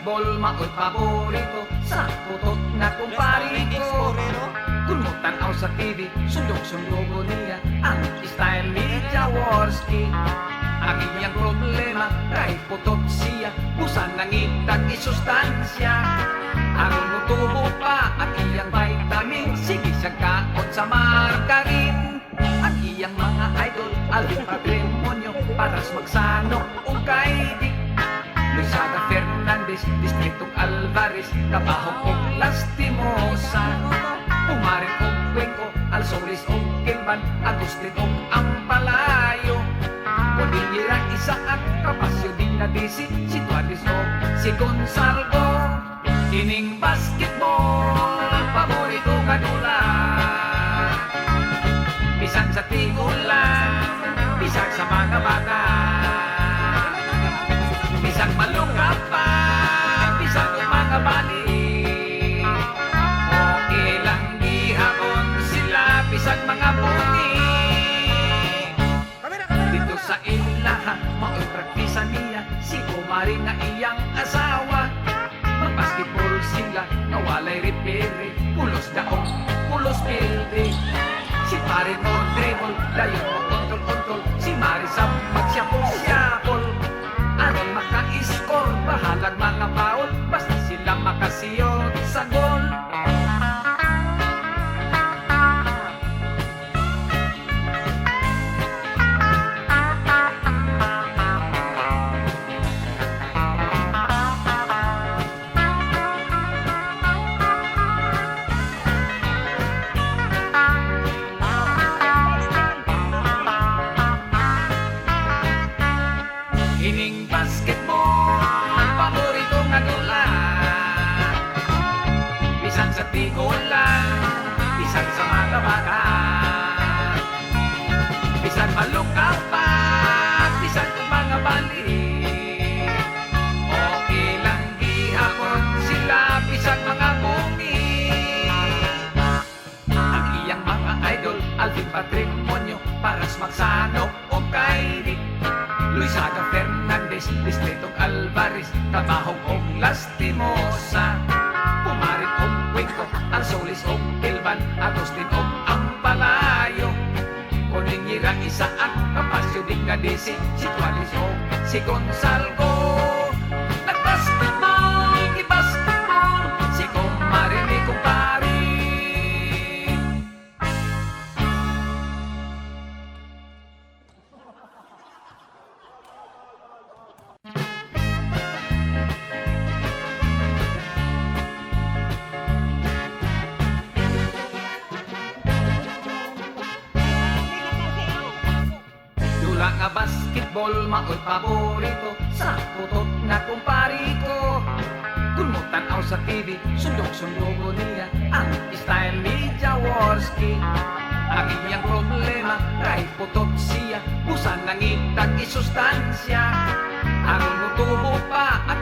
basketball mao'y paborito sa putot na kumpari ko. Kung mo tanaw sa TV, sundok-sundogo niya ang style ni Jaworski. Ang iyang problema, kay putot siya, busan ng itag isustansya. Aron mo tubo pa ang iyang vitamin, sige siyang kaot sa margarin. Ang iyang mga idol, alvin patrimonyo, paras magsanok o kay Luisada Fernandez, Distritong Alvarez, Kabahog o Lastimosa. Pumarin o Cuenco, Alsoris o Kilban, Agustin o Ampalayo. Bonillera, Isaac, Capasio, Dinadisi, si Tuadis o si Gonzalo. Ining basketball, paborito kanula. Bisan sa tigulan, bisan sa mga bata. Bisang malungka pa, bisang mga bali. Okay lang gihapon sila, bisang mga bungi. Dito sa ilaha, mao'y praktisan niya si Kumari nga iyang asawa. Mag-basketball sila, nawalay repere, pulos daong, pulos pilde. Si pare mo dribble, layo mo kontol-kontol, si Marisa magsyapol-syapol. Aron maka-score, bahalag mga foul, basta sila makasiyot sa gol. Ining basketball, paborito nga dula. Bisan sa tigulan, bisan sa mga bata. Bisan malukaw pa, bisan kung mga bali. Okay lang gihapon sila, bisan mga bungi. Ang iyang mga idol, alvin patrimonyo, paras magsanok o kay Luisada Fernandez, Distritong Alvarez, Tabahog o Lastimosa. Pumarin o Cuenco, Alsolis o Kilban, Agustin o Ampalayo. Bonillera, Isaac, Capasio, Dingadisi, si Tuadis o si Gonzalo. Nag-basketball, i-basketball, si Kumari ni Kumpari. Dula nga basketball, mao'y paborito sa putot na kumpari ko. Kung mo tanaw sa TV, sundok-sundogo niya ang style ni Jaworski. Ang iyang problema, kay putot siya, busan ng itag isustansya. Aron mo tubo pa at